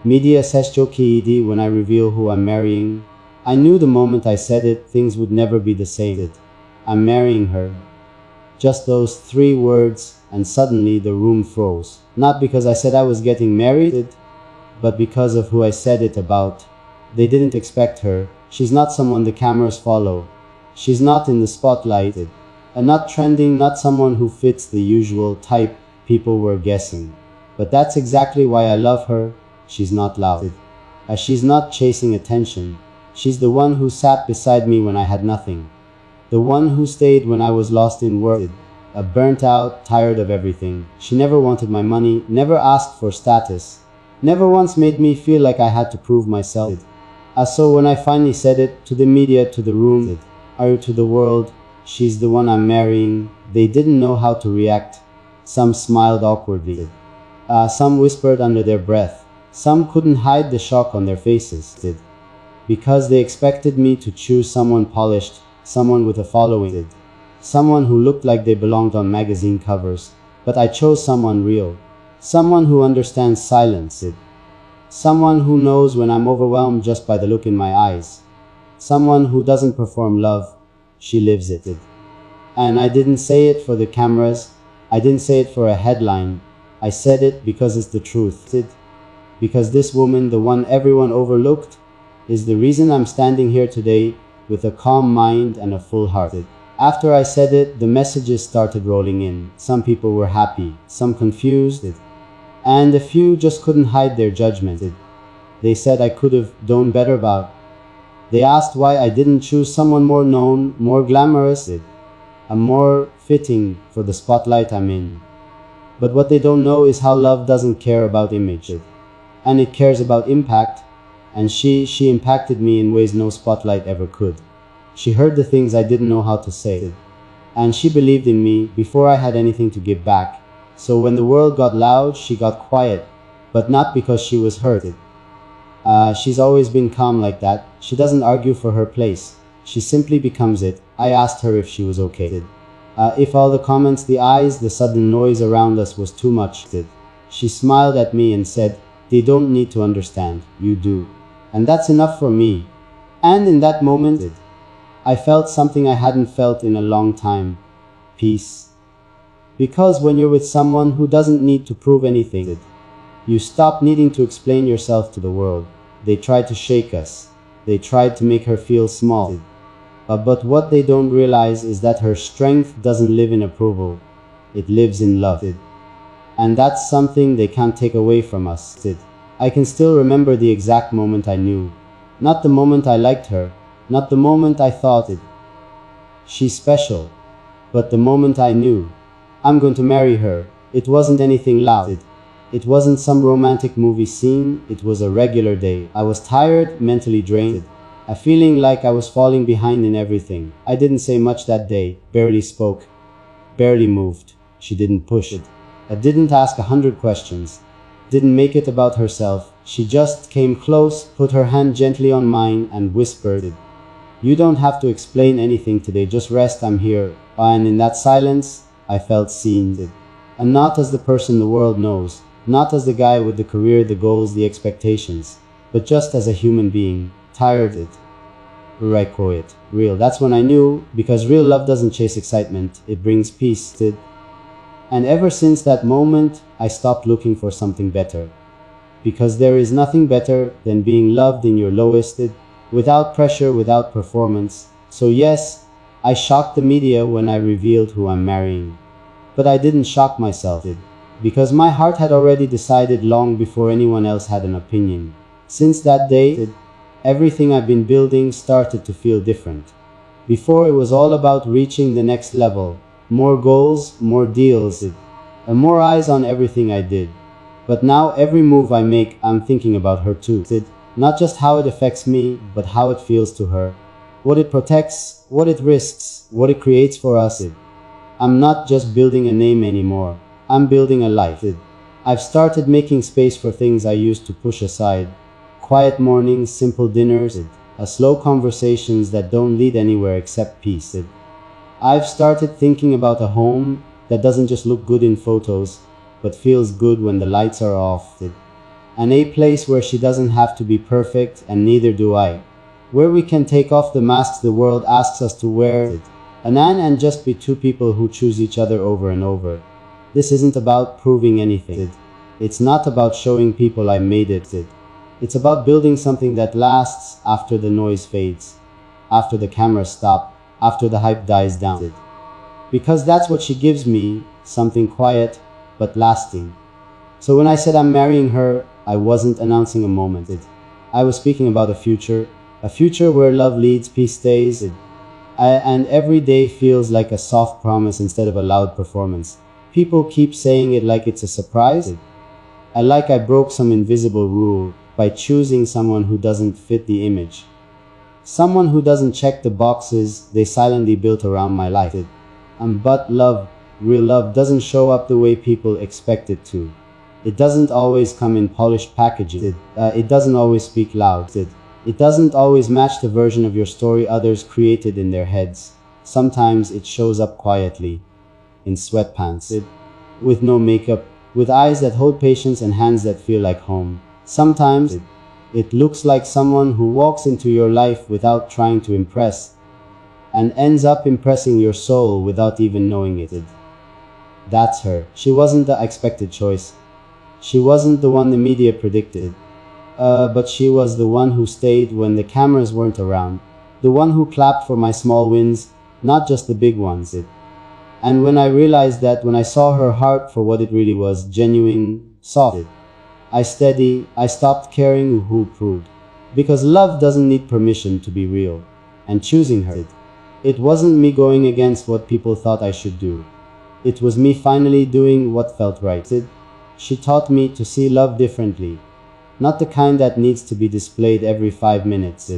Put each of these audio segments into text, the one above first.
Media says Chokidi when I reveal who I'm marrying. I knew the moment I said it, things would never be the same. I'm marrying her. Just those 3 words, and suddenly the room froze. Not because I said I was getting married, but because of who I said it about. They didn't expect her. She's not someone the cameras follow. She's not in the spotlight. And not trending, not someone who fits the usual type people were guessing. But that's exactly why I love her. She's not loud. She's not chasing attention. She's the one who sat beside me when I had nothing. The one who stayed when I was lost in work. Burnt out, tired of everything. She never wanted my money, never asked for status. Never once made me feel like I had to prove myself. So when I finally said it, to the media, to the room, or to the world, she's the one I'm marrying, they didn't know how to react. Some smiled awkwardly. Some whispered under their breath. Some couldn't hide the shock on their faces. Because they expected me to choose someone polished, someone with a following, someone who looked like they belonged on magazine covers. But I chose someone real. Someone who understands silence. Someone who knows when I'm overwhelmed just by the look in my eyes. Someone who doesn't perform love, she lives it. And I didn't say it for the cameras. I didn't say it for a headline. I said it because it's the truth. Because this woman, the one everyone overlooked, is the reason I'm standing here today with a calm mind and a full heart. After I said it, the messages started rolling in. Some people were happy, some confused, and a few just couldn't hide their judgment. They said I could have done better about. They asked why I didn't choose someone more known, more glamorous, and more fitting for the spotlight I'm in. But what they don't know is how love doesn't care about image, and it cares about impact. And she impacted me in ways no spotlight ever could. She heard the things I didn't know how to say. And she believed in me before I had anything to give back. So when the world got loud, she got quiet. But not because she was hurt. She's always been calm like that. She doesn't argue for her place. She simply becomes it. I asked her if she was okay. If all the comments, the eyes, the sudden noise around us was too much. She smiled at me and said, "They don't need to understand. You do. And that's enough for me." And in that moment, I felt something I hadn't felt in a long time. Peace. Because when you're with someone who doesn't need to prove anything, you stop needing to explain yourself to the world. They tried to shake us. They tried to make her feel small. But what they don't realize is that her strength doesn't live in approval. It lives in love. And that's something they can't take away from us. I can still remember the exact moment I knew. Not the moment I liked her, not the moment I thought she's special, but the moment I knew I'm going to marry her. It wasn't anything loud. It wasn't some romantic movie scene. It was a regular day. I was tired, mentally drained, a feeling like I was falling behind in everything. I didn't say much that day, barely spoke, barely moved. She didn't push it. I didn't ask 100 questions. Didn't make it about herself. She just came close, put her hand gently on mine, and whispered, "You don't have to explain anything today, just rest, I'm here." And in that silence, I felt seen. And not as the person the world knows, not as the guy with the career, the goals, the expectations, but just as a human being, tired. Real. That's when I knew, because real love doesn't chase excitement, it brings peace. And ever since that moment, I stopped looking for something better. Because there is nothing better than being loved in your lowest, without pressure, without performance. So yes, I shocked the media when I revealed who I'm marrying. But I didn't shock myself, because my heart had already decided long before anyone else had an opinion. Since that day, everything I've been building started to feel different. Before, it was all about reaching the next level. More goals, more deals, and more eyes on everything I did. But now every move I make, I'm thinking about her too. Not just how it affects me, but how it feels to her. What it protects, what it risks, what it creates for us. I'm not just building a name anymore. I'm building a life. I've started making space for things I used to push aside. Quiet mornings, simple dinners, slow conversations that don't lead anywhere except peace. I've started thinking about a home that doesn't just look good in photos, but feels good when the lights are off. And a place where she doesn't have to be perfect, and neither do I. Where we can take off the masks the world asks us to wear. And just be two people who choose each other over and over. This isn't about proving anything. It's not about showing people I made it. It's about building something that lasts after the noise fades, after the cameras stop, after the hype dies down. Because that's what she gives me, something quiet but lasting. So when I said I'm marrying her, I wasn't announcing a moment. I was speaking about a future where love leads, peace stays, and every day feels like a soft promise instead of a loud performance. People keep saying it like it's a surprise, like I broke some invisible rule by choosing someone who doesn't fit the image. Someone who doesn't check the boxes they silently built around my life. But love, real love, doesn't show up the way people expect it to. It doesn't always come in polished packaging. It doesn't always speak loud. It doesn't always match the version of your story others created in their heads. Sometimes it shows up quietly, in sweatpants, with no makeup, with eyes that hold patience and hands that feel like home. Sometimes it looks like someone who walks into your life without trying to impress, and ends up impressing your soul without even knowing it. That's her. She wasn't the expected choice. She wasn't the one the media predicted. But she was the one who stayed when the cameras weren't around. The one who clapped for my small wins, not just the big ones. And when I realized that, when I saw her heart for what it really was, genuine, soft, I stopped caring who proved. Because love doesn't need permission to be real. And choosing her, it wasn't me going against what people thought I should do. It was me finally doing what felt right. She taught me to see love differently. Not the kind that needs to be displayed every 5 minutes.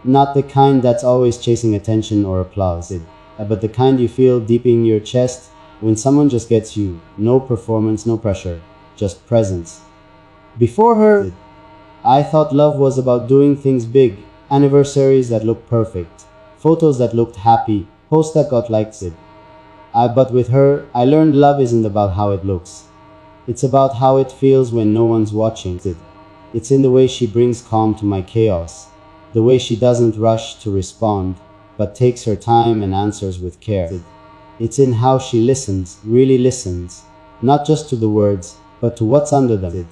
Not the kind that's always chasing attention or applause. But the kind you feel deep in your chest when someone just gets you. No performance, no pressure, just presence. Before her, I thought love was about doing things big. Anniversaries that looked perfect, photos that looked happy, posts that got likes. But with her, I learned love isn't about how it looks. It's about how it feels when no one's watching. It's in the way she brings calm to my chaos, the way she doesn't rush to respond, but takes her time and answers with care. It's in how she listens, really listens, not just to the words, but to what's under them.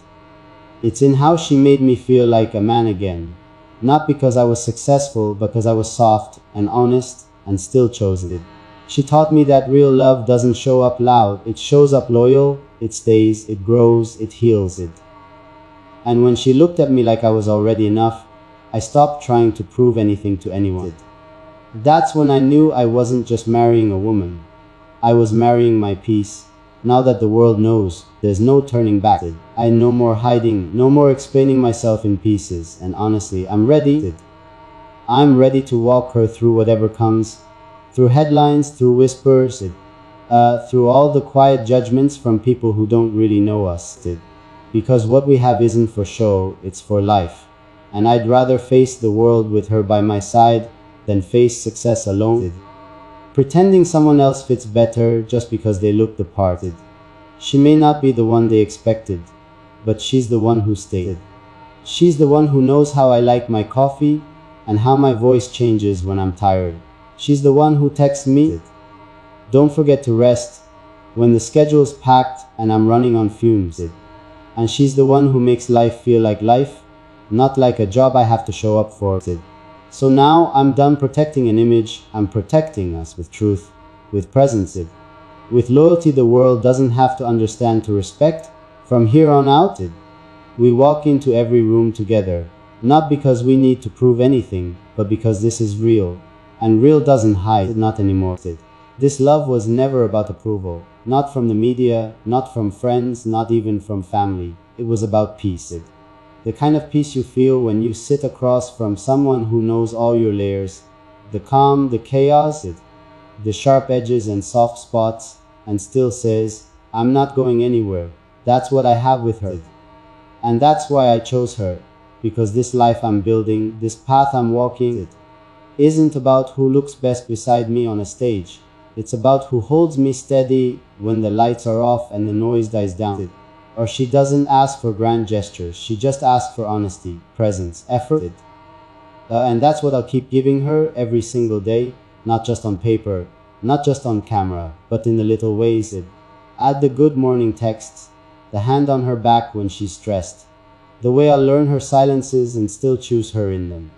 It's in how she made me feel like a man again, not because I was successful, but because I was soft and honest and still chosen. She taught me that real love doesn't show up loud, it shows up loyal, it stays, it grows, it heals. And when she looked at me like I was already enough, I stopped trying to prove anything to anyone. That's when I knew I wasn't just marrying a woman. I was marrying my peace. Now that the world knows, there's no turning back. No more hiding, no more explaining myself in pieces. And honestly, I'm ready. I'm ready to walk her through whatever comes. Through headlines, through whispers, through all the quiet judgments from people who don't really know us. Because what we have isn't for show, it's for life. And I'd rather face the world with her by my side than face success alone, pretending someone else fits better just because they look the part. She may not be the one they expected, but she's the one who stayed. She's the one who knows how I like my coffee and how my voice changes when I'm tired. She's the one who texts me, "Don't forget to rest," when the schedule's packed and I'm running on fumes. And she's the one who makes life feel like life, not like a job I have to show up for. So now I'm done protecting an image, I'm protecting us with truth, with presence, with loyalty the world doesn't have to understand to respect. From here on out, we walk into every room together, not because we need to prove anything, but because this is real. And real doesn't hide, not anymore. This love was never about approval, not from the media, not from friends, not even from family. It was about peace. The kind of peace you feel when you sit across from someone who knows all your layers, the calm, the chaos, the sharp edges and soft spots, and still says, "I'm not going anywhere." That's what I have with her. And that's why I chose her, because this life I'm building, this path I'm walking, isn't about who looks best beside me on a stage. It's about who holds me steady when the lights are off and the noise dies down. Or she doesn't ask for grand gestures, she just asks for honesty, presence, effort. And that's what I'll keep giving her every single day, not just on paper, not just on camera, but in the little ways. Add the good morning texts, the hand on her back when she's stressed, the way I'll learn her silences and still choose her in them.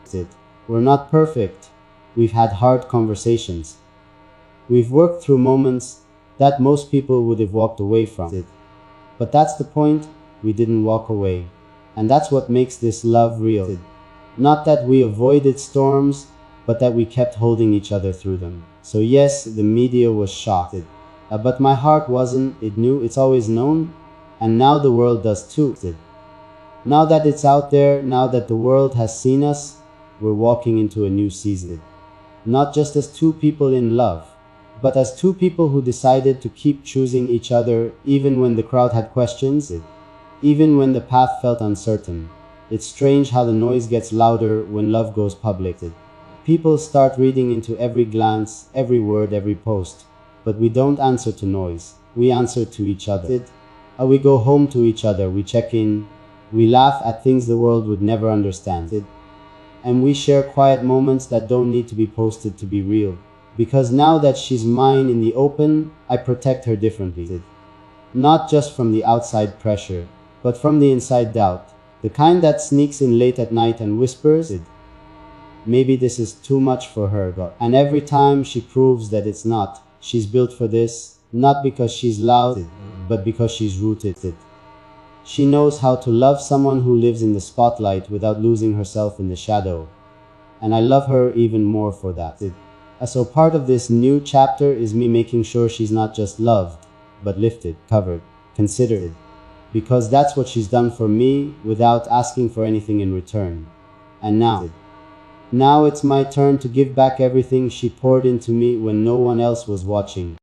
We're not perfect. We've had hard conversations. We've worked through moments that most people would have walked away from. But that's the point, we didn't walk away. And that's what makes this love real. Not that we avoided storms, but that we kept holding each other through them. So yes, the media was shocked. But my heart wasn't. It knew, it's always known. And now the world does too. Now that it's out there, now that the world has seen us, we're walking into a new season. Not just as two people in love, but as two people who decided to keep choosing each other even when the crowd had questions, even when the path felt uncertain. It's strange how the noise gets louder when love goes public. People start reading into every glance, every word, every post. But we don't answer to noise, we answer to each other. We go home to each other, we check in, we laugh at things the world would never understand. And we share quiet moments that don't need to be posted to be real. Because now that she's mine in the open, I protect her differently. Not just from the outside pressure, but from the inside doubt. The kind that sneaks in late at night and whispers, maybe this is too much for her. And every time she proves that it's not, she's built for this, not because she's loud, but because she's rooted. She knows how to love someone who lives in the spotlight without losing herself in the shadow. And I love her even more for that. So part of this new chapter is me making sure she's not just loved, but lifted, covered, considered. Because that's what she's done for me without asking for anything in return. And now it's my turn to give back everything she poured into me when no one else was watching.